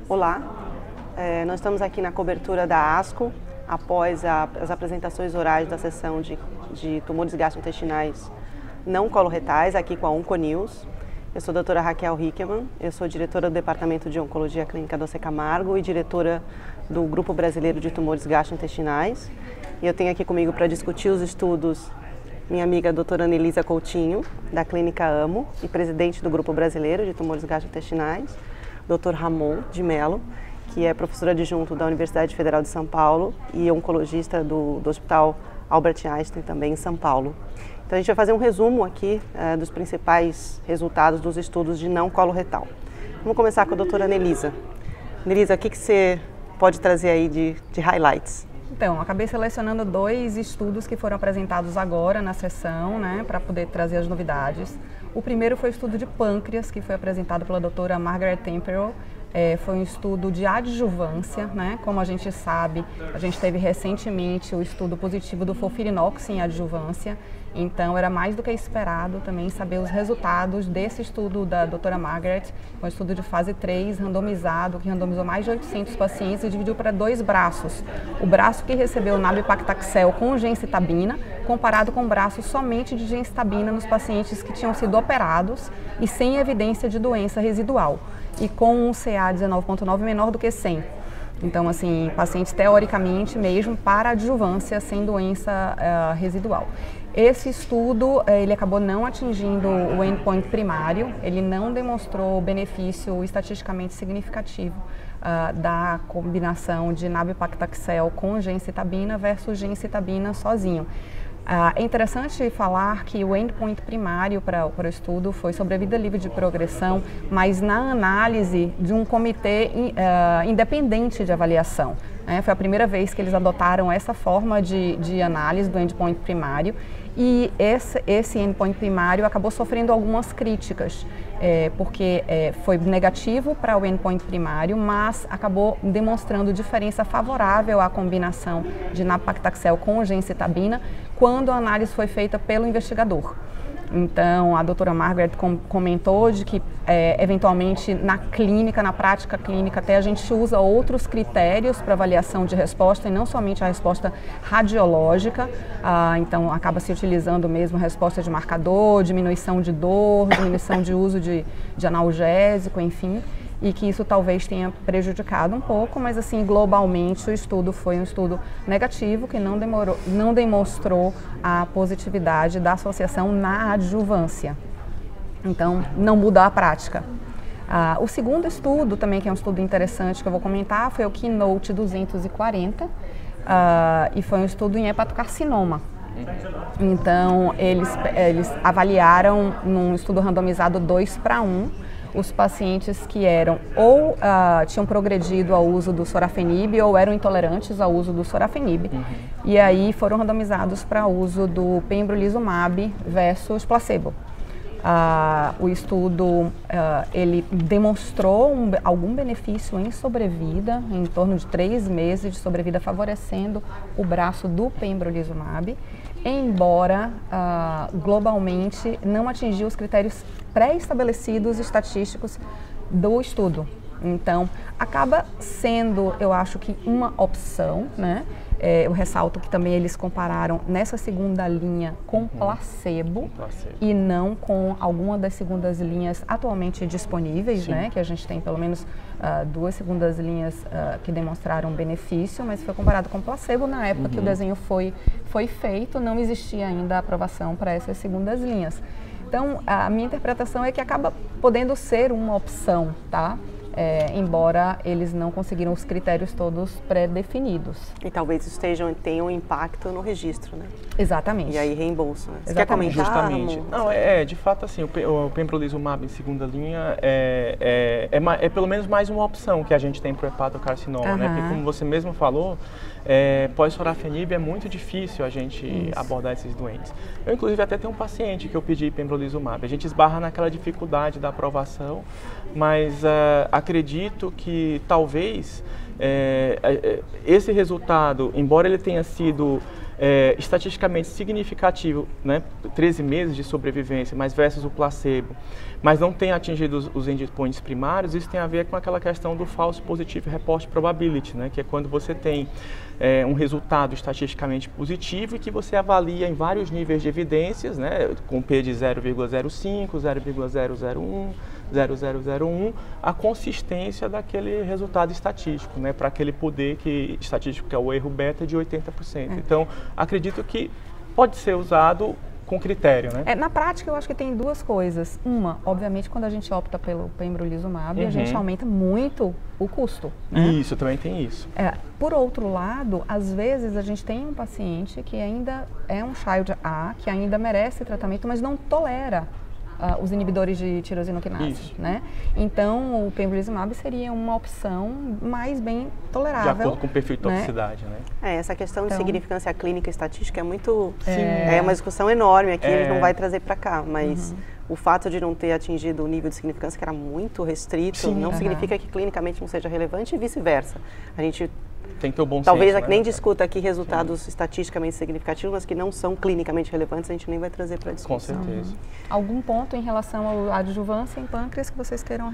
Olá, nós estamos aqui na cobertura da ASCO, após as apresentações orais da sessão de tumores gastrointestinais não coloretais, aqui com a Onconews. Eu sou a doutora Raquel Hickman, eu sou diretora do Departamento de Oncologia Clínica do AC Camargo e diretora do Grupo Brasileiro de Tumores Gastrointestinais. E eu tenho aqui comigo para discutir os estudos minha amiga doutora Anelisa Coutinho, da Clínica AMO e presidente do Grupo Brasileiro de Tumores Gastrointestinais, Dr. Ramon de Mello, que é professor adjunto da Universidade Federal de São Paulo e oncologista do Hospital Albert Einstein, também em São Paulo. Então a gente vai fazer um resumo aqui dos principais resultados dos estudos de não coloretal. Vamos começar com a doutora Anelisa. Anelisa, o que você pode trazer aí de highlights? Então, acabei selecionando 2 estudos que foram apresentados agora na sessão, né, para poder trazer as novidades. O primeiro foi o estudo de pâncreas, que foi apresentado pela doutora Margaret Temperell. Foi um estudo de adjuvância, né? Como a gente sabe, a gente teve recentemente o estudo positivo do FOLFIRINOX em adjuvância, então era mais do que esperado também saber os resultados desse estudo da doutora Margaret, um estudo de fase 3, randomizado, que randomizou mais de 800 pacientes e dividiu para 2 braços. O braço que recebeu nab-paclitaxel com gencitabina, comparado com o braço somente de gencitabina nos pacientes que tinham sido operados e sem evidência de doença residual, e com um CA 19,9 menor do que 100. Então, assim, pacientes teoricamente mesmo para adjuvância sem doença residual. Esse estudo, ele acabou não atingindo o endpoint primário, ele não demonstrou benefício estatisticamente significativo da combinação de nab-paclitaxel com gencitabina versus gencitabina sozinho. É interessante falar que o endpoint primário para o estudo foi sobrevida livre de progressão, mas na análise de um comitê independente de avaliação. Foi a primeira vez que eles adotaram essa forma de análise do endpoint primário e esse endpoint primário acabou sofrendo algumas críticas, porque foi negativo para o endpoint primário, mas acabou demonstrando diferença favorável à combinação de nab-paclitaxel com gencitabina quando a análise foi feita pelo investigador. Então, a doutora Margaret comentou de que, eventualmente, na clínica, na prática clínica, até a gente usa outros critérios para avaliação de resposta e não somente a resposta radiológica. Então, acaba se utilizando mesmo a resposta de marcador, diminuição de dor, diminuição de uso de analgésico, enfim. E que isso talvez tenha prejudicado um pouco, mas assim, globalmente o estudo foi um estudo negativo, que não demonstrou a positividade da associação na adjuvância. Então, não muda a prática. O segundo estudo, também que é um estudo interessante que eu vou comentar, foi o Keynote 240, e foi um estudo em hepatocarcinoma. Então, eles avaliaram num estudo randomizado 2:1, os pacientes que eram ou tinham progredido ao uso do sorafenib ou eram intolerantes ao uso do sorafenib. E aí foram randomizados para o uso do pembrolizumab versus placebo. O estudo ele demonstrou algum benefício em sobrevida, em torno de 3 meses de sobrevida, favorecendo o braço do pembrolizumab, embora globalmente não atingiu os critérios pré-estabelecidos estatísticos do estudo. Então, acaba sendo, eu acho que, uma opção, né? Eu ressalto que também eles compararam nessa segunda linha com placebo e não com alguma das segundas linhas atualmente disponíveis, né? Que a gente tem pelo menos 2 segundas linhas que demonstraram benefício, mas foi comparado com placebo na época que o desenho foi feito, não existia ainda a aprovação para essas segundas linhas. Então, a minha interpretação é que acaba podendo ser uma opção, tá? embora eles não conseguiram os critérios todos pré-definidos. E talvez isso tenha um impacto no registro, né? Exatamente. E aí reembolso, né? Você Exatamente. quer comentar, Justamente. Ramon? Não, de fato, assim, o pembrolizumab em segunda linha é pelo menos mais uma opção que a gente tem para o hepatocarcinoma, né? Porque como você mesmo falou, pós-sorafenib é muito difícil a gente abordar esses doentes. Eu, inclusive, até tenho um paciente que eu pedi pembrolizumab. A gente esbarra naquela dificuldade da aprovação, mas acredito que talvez esse resultado, embora ele tenha sido estatisticamente significativo, né, 13 meses de sobrevivência, mas versus o placebo, mas não tem atingido os endpoints primários, isso tem a ver com aquela questão do false positive report probability, né, que é quando você tem um resultado estatisticamente positivo e que você avalia em vários níveis de evidências, né, com P de 0,05, 0,001, 0,001, a consistência daquele resultado estatístico, né, para aquele poder estatístico, que é o erro beta, de 80%. Então, acredito que pode ser usado com critério, né? Na prática, eu acho que tem duas coisas. Uma, obviamente, quando a gente opta pelo pembrolizumab, a gente aumenta muito o custo. Né? Isso, também tem isso. Por outro lado, às vezes a gente tem um paciente que ainda é um Child A, que ainda merece tratamento, mas não tolera os inibidores de tirosina quinase, né? Então, o pembrolizumab seria uma opção mais bem tolerável. De acordo com o perfil de toxicidade, né? Essa questão de significância clínica e estatística é muito... É uma discussão enorme aqui, a gente não vai trazer para cá, mas o fato de não ter atingido o nível de significância, que era muito restrito, não significa que clinicamente não seja relevante e vice-versa. A gente... Tem que ter o bom Talvez senso, nem discuta aqui resultados estatisticamente significativos, mas que não são clinicamente relevantes, a gente nem vai trazer para discussão. Com certeza. Algum ponto em relação à adjuvância em pâncreas que vocês queiram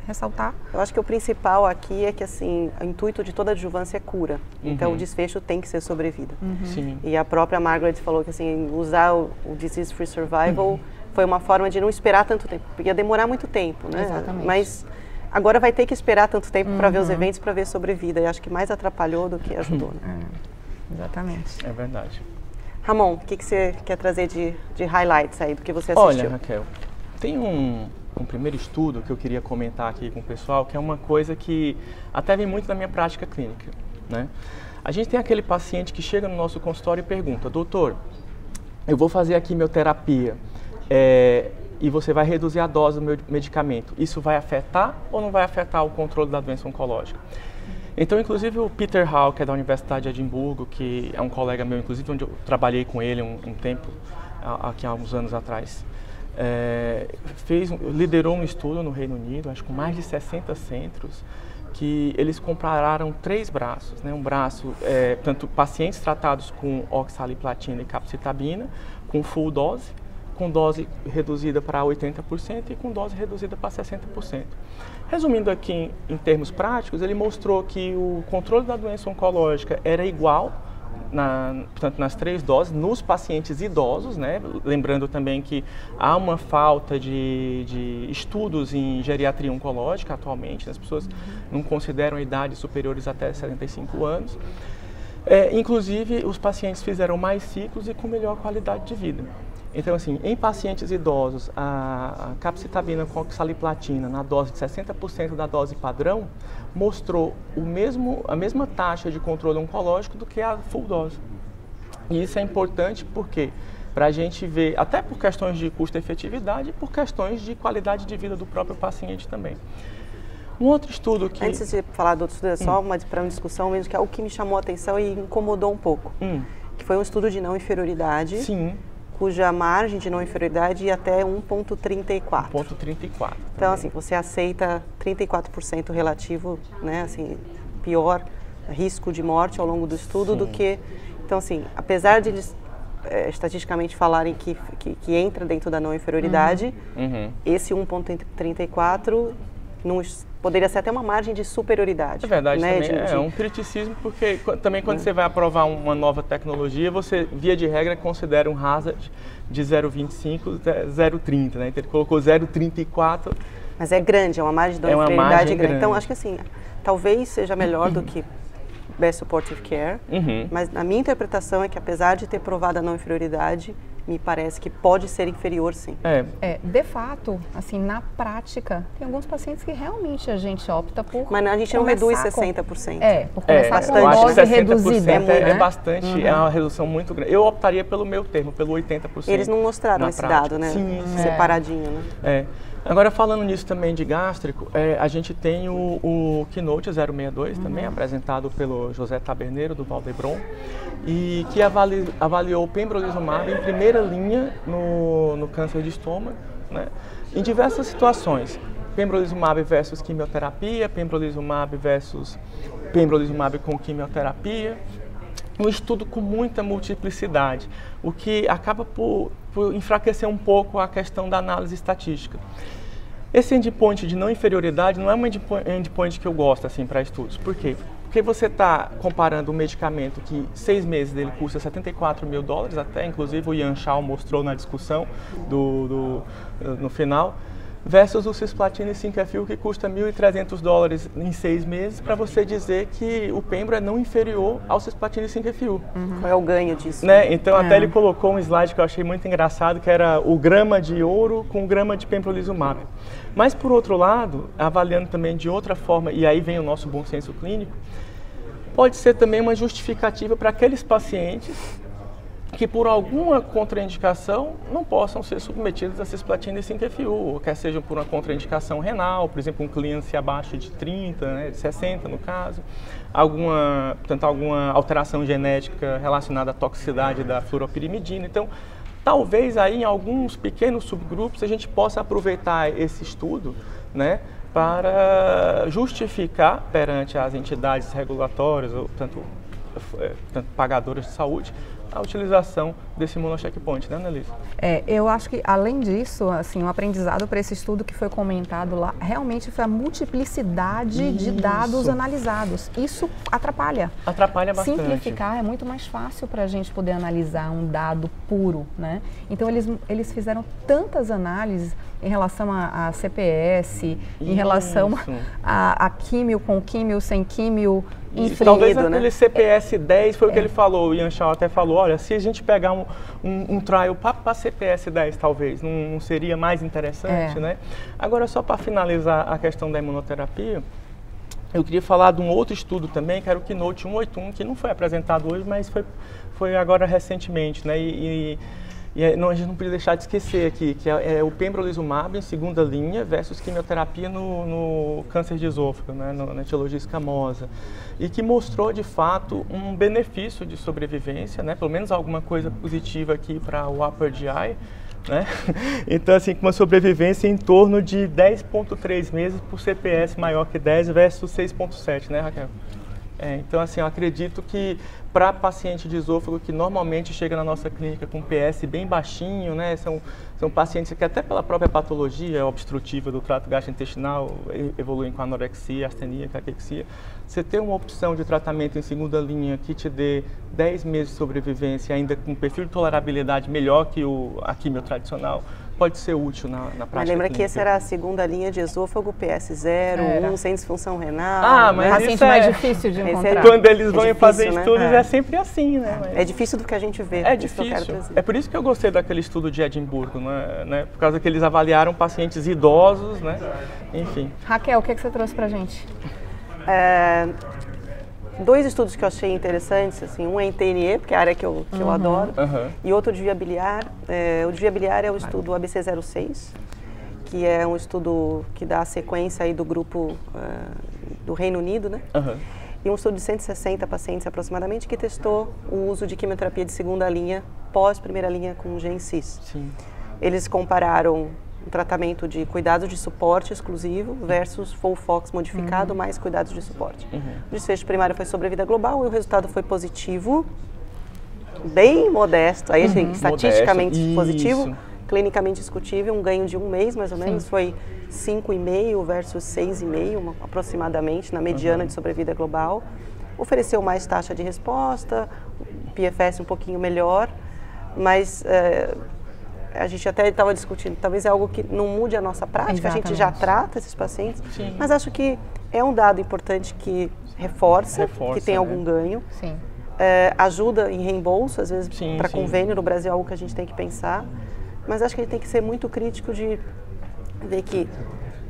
ressaltar? Eu acho que o principal aqui é que, assim, o intuito de toda adjuvância é cura. Então, o desfecho tem que ser sobrevida. Sim. E a própria Margaret falou que, assim, usar o disease-free survival foi uma forma de não esperar tanto tempo. Ia demorar muito tempo, né? Exatamente. Mas agora vai ter que esperar tanto tempo para ver os eventos, para ver sobrevida. E acho que mais atrapalhou do que ajudou, né? Exatamente. É verdade. Ramon, o que você quer trazer de highlights aí do que você assistiu? Olha, Raquel, tem um primeiro estudo que eu queria comentar aqui com o pessoal, que é uma coisa que até vem muito da minha prática clínica, né? A gente tem aquele paciente que chega no nosso consultório e pergunta: doutor, eu vou fazer a quimioterapia e você vai reduzir a dose do meu medicamento. Isso vai afetar ou não vai afetar o controle da doença oncológica? Então, inclusive, o Peter Hall, que é da Universidade de Edimburgo, que é um colega meu, inclusive, onde eu trabalhei com ele um tempo, aqui há alguns anos atrás, liderou um estudo no Reino Unido, acho que com mais de 60 centros, que eles compararam 3 braços, né? Um braço, tanto pacientes tratados com oxaliplatina e capecitabina, com full dose, com dose reduzida para 80% e com dose reduzida para 60%. Resumindo aqui em termos práticos, ele mostrou que o controle da doença oncológica era igual, portanto, nas 3 doses, nos pacientes idosos, né? Lembrando também que há uma falta de estudos em geriatria oncológica atualmente, as pessoas não consideram idades superiores até 75 anos. Inclusive, os pacientes fizeram mais ciclos e com melhor qualidade de vida. Então, assim, em pacientes idosos, a capecitabina com oxaliplatina na dose de 60% da dose padrão mostrou a mesma taxa de controle oncológico do que a full dose. E isso é importante porque para a gente ver, até por questões de custo-efetividade e por questões de qualidade de vida do próprio paciente também. Um outro estudo que... Antes de falar do outro estudo, é só para uma discussão mesmo, que é o que me chamou a atenção e incomodou um pouco. Que foi um estudo de não inferioridade. Sim. Cuja margem de não inferioridade ia até 1,34. 1,34. Então, assim, você aceita 34% relativo, né, assim, pior risco de morte ao longo do estudo do que... Então, assim, apesar de eles estatisticamente falarem que entra dentro da não inferioridade, esse 1,34 poderia ser até uma margem de superioridade. É verdade, né? também é um criticismo, porque também quando você vai aprovar uma nova tecnologia, você, via de regra, considera um hazard de 0,25, 0,30, né? Então ele colocou 0,34. Mas é grande, é uma margem de inferioridade grande. Então, acho que assim, talvez seja melhor do que Best Supportive Care, mas a minha interpretação é que, apesar de ter provado a não inferioridade, me parece que pode ser inferior, sim. De fato, assim, na prática, tem alguns pacientes que realmente a gente opta por... Mas a gente não reduz 60%. Por começar com eu acho dose que 60% reduzida. é bastante, é uma redução muito grande. Eu optaria pelo meu termo, pelo 80%. Eles não mostraram esse dado, né? Sim. Separadinho, né? Agora, falando nisso também de gástrico, a gente tem o Keynote 062, também apresentado pelo José Taberneiro, do Vall d'Hebron, e que avaliou o pembrolizumab em primeira linha no câncer de estômago, né, em diversas situações. Pembrolizumab versus quimioterapia, pembrolizumab versus pembrolizumab com quimioterapia. Um estudo com muita multiplicidade, o que acaba por enfraquecer um pouco a questão da análise estatística. Esse endpoint de não inferioridade não é um endpoint que eu gosto assim, para estudos. Por quê? Porque você está comparando um medicamento que 6 meses dele custa $74 mil, até inclusive o Ian Shaw mostrou na discussão no final, versus o cisplatina e 5-FU que custa $1.300 em 6 meses, para você dizer que o pembro é não inferior ao cisplatina e 5-FU. Qual é o ganho disso? Né? Então até ele colocou um slide que eu achei muito engraçado, que era o grama de ouro com grama de pembrolizumab. Mas por outro lado, avaliando também de outra forma, e aí vem o nosso bom senso clínico, pode ser também uma justificativa para aqueles pacientes que por alguma contraindicação não possam ser submetidos a cisplatina e 5-FU, ou quer seja por uma contraindicação renal, por exemplo, um clearance abaixo de 30, né, de 60 no caso, alguma alteração genética relacionada à toxicidade da fluoropirimidina. Então, talvez aí em alguns pequenos subgrupos a gente possa aproveitar esse estudo, né, para justificar perante as entidades regulatórias, ou tanto pagadoras de saúde, a utilização desse monocheckpoint, né, Annelise? Eu acho que, além disso, assim, o aprendizado para esse estudo que foi comentado lá, realmente foi a multiplicidade de dados analisados. Isso atrapalha. Atrapalha bastante. Simplificar é muito mais fácil para a gente poder analisar um dado puro, né? Então, eles fizeram tantas análises em relação a CPS, em relação a químio com químio, sem químio, inferido, talvez né? aquele CPS 10 foi o que ele falou, o Ian Shaw até falou, olha, se a gente pegar um trial para CPS 10 talvez, não seria mais interessante, né? Agora, só para finalizar a questão da imunoterapia, eu queria falar de um outro estudo também, que era o Keynote 181, que não foi apresentado hoje, mas foi agora recentemente, né? A gente não podia deixar de esquecer aqui, que é o pembrolizumab em segunda linha versus quimioterapia no câncer de esôfago, né, na etiologia escamosa, e que mostrou de fato um benefício de sobrevivência, né, pelo menos alguma coisa positiva aqui para o upper GI, né? Então, assim, com uma sobrevivência em torno de 10,3 meses por CPS maior que 10 versus 6,7, né, Raquel? Então, assim, eu acredito que para paciente de esôfago que normalmente chega na nossa clínica com PS bem baixinho, né, são pacientes que até pela própria patologia obstrutiva do trato gastrointestinal evoluem com anorexia, astenia, caquexia, você ter uma opção de tratamento em segunda linha que te dê 10 meses de sobrevivência ainda com um perfil de tolerabilidade melhor que a quimio tradicional, pode ser útil na prática. Mas lembra que essa era a segunda linha de esôfago, PS0, 1 sem disfunção renal. Mas paciente isso mais difícil de encontrar. Quando eles vão fazer estudos, é sempre assim, né? É difícil do que a gente vê. É difícil. É por isso que eu gostei daquele estudo de Edimburgo, né? Por causa que eles avaliaram pacientes idosos, né? Enfim. Raquel, o que você trouxe pra gente? 2 estudos que eu achei interessantes, assim, um é em TNE, porque é a área que eu adoro, e outro de via biliar. O de via biliar é o estudo ABC06, que é um estudo que dá a sequência aí do grupo do Reino Unido, né? E um estudo de 160 pacientes aproximadamente que testou o uso de quimioterapia de segunda linha pós primeira linha com GenCis. Sim. Eles compararam o tratamento de cuidados de suporte exclusivo versus FOLFOX modificado mais cuidados de suporte. O desfecho primário foi sobrevida global e o resultado foi positivo, bem modesto, aí estatisticamente modesto, positivo, clinicamente discutível, um ganho de 1 mês mais ou menos, foi 5,5 versus 6,5 aproximadamente na mediana de sobrevida global. Ofereceu mais taxa de resposta, PFS um pouquinho melhor, mas a gente até estava discutindo, talvez é algo que não mude a nossa prática, a gente já trata esses pacientes, mas acho que é um dado importante que reforça que tem algum ganho. ajuda em reembolso, às vezes para sim. convênio no Brasil é algo que a gente tem que pensar, mas acho que a gente tem que ser muito crítico de ver que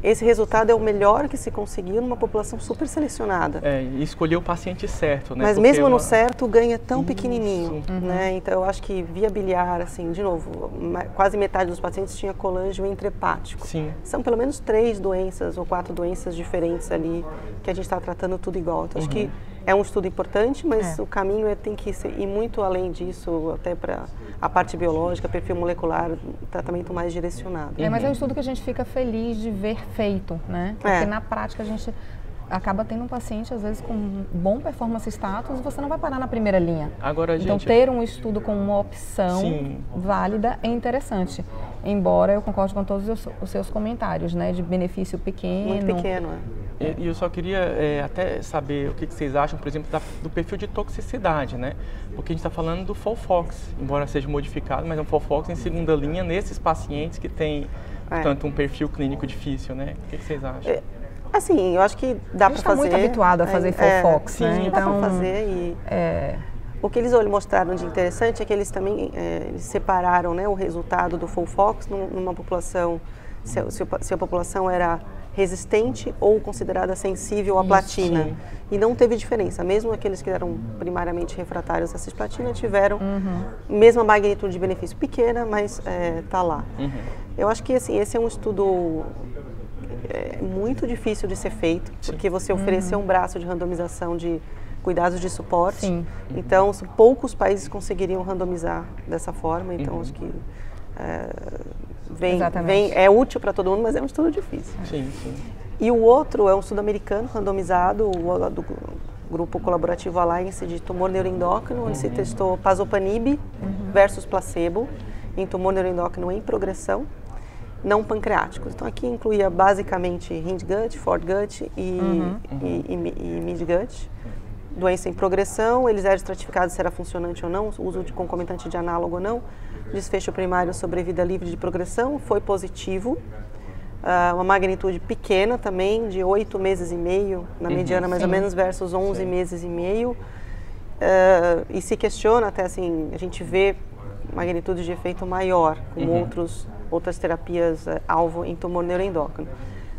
esse resultado é o melhor que se conseguiu numa população super selecionada. E escolher o paciente certo, né? Mas Porque mesmo no certo, ganha tão pequenininho, Uhum. né? Então eu acho que via biliar, assim, de novo, quase metade dos pacientes tinha colangio intrahepático. Sim. São pelo menos 3 doenças ou 4 doenças diferentes ali que a gente está tratando tudo igual. Então acho que é um estudo importante, mas o caminho tem que ir muito além disso, até para a parte biológica, perfil molecular, tratamento mais direcionado. Mas é um estudo que a gente fica feliz de ver feito, né? Porque na prática a gente acaba tendo um paciente, às vezes, com bom performance status, você não vai parar na primeira linha. Agora, então, gente, ter um estudo com uma opção válida é interessante. Embora eu concorde com todos os seus comentários, né? De benefício pequeno. Muito pequeno, E eu só queria até saber o que vocês acham, por exemplo, do perfil de toxicidade, né? Porque a gente está falando do FOLFOX, embora seja modificado, mas é um FOLFOX em segunda linha nesses pacientes que têm, portanto, um perfil clínico difícil, né? O que vocês acham? Assim, eu acho que dá para fazer. A gente está muito habituado a fazer FOLFOX, né? Sim, então, dá para fazer e... O que eles mostraram de interessante é que eles também eles separaram, né, o resultado do FOLFOX numa população, se a população era resistente ou considerada sensível à platina. E não teve diferença, mesmo aqueles que eram primariamente refratários à cisplatina tiveram mesma magnitude de benefício pequena, mas está lá. Eu acho que assim, esse é um estudo muito difícil de ser feito, porque você ofereceu um braço de randomização de cuidados de suporte. Então, poucos países conseguiriam randomizar dessa forma. Então, acho que é útil para todo mundo, mas é um estudo difícil. E o outro é um estudo americano randomizado, do grupo colaborativo Alliance de tumor neuroendócrino, onde se testou pazopanib versus placebo em tumor neuroendócrino em progressão, não pancreáticos. Então, aqui incluía basicamente hindgut, foregut e midgut. Doença em progressão, eles eram estratificados se era funcionante ou não, uso de concomitante de análogo ou não. Desfecho primário sobre vida livre de progressão foi positivo. Uma magnitude pequena também, de 8 meses e meio, na mediana mais ou menos, versus 11 meses e meio. E se questiona até assim, a gente vê magnitude de efeito maior com outras terapias alvo em tumor neuroendócrino.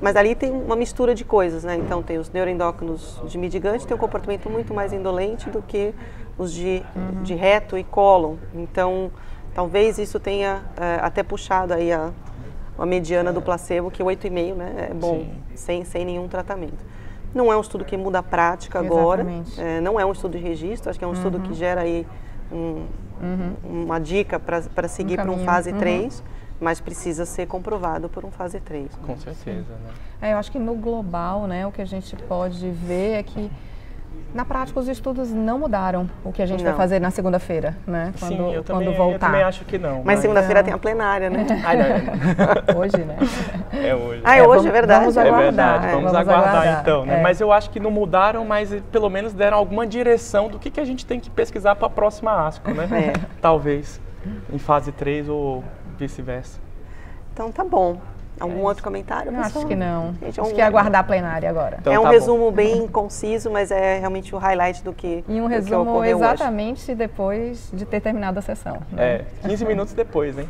Mas ali tem uma mistura de coisas, né? Então tem os neuroendócrinos de midgut, tem um comportamento muito mais indolente do que os de reto e cólon. Então, talvez isso tenha até puxado aí a mediana do placebo, que 8,5, né? É bom, sem nenhum tratamento. Não é um estudo que muda a prática agora, não é um estudo de registro, acho que é um estudo que gera aí uma dica para seguir para um fase 3. Mas precisa ser comprovado por um fase 3. Com certeza, né? Eu acho que no global, né, o que a gente pode ver é que, na prática, os estudos não mudaram o que a gente vai fazer na segunda-feira, né? Quando voltar. Eu também acho que não. Mas segunda-feira tem a plenária, né? Hoje, né? É hoje. É hoje, é verdade. Vamos aguardar. É verdade, vamos aguardar então, né? É. Mas eu acho que não mudaram, mas pelo menos deram alguma direção do que a gente tem que pesquisar para a próxima ASCO, né? Talvez, em fase 3 ou vice-versa. Então tá bom. Algum outro comentário, pessoal? Acho que não. Acho que é aguardar a plenária agora. Então, é um tá resumo bem conciso, mas é realmente o highlight do que E um resumo exatamente depois de ter terminado a sessão. Né? 15 minutos depois, hein?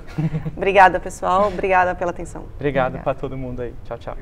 Obrigada, pessoal. Obrigada pela atenção. Obrigado para todo mundo aí. Tchau, tchau.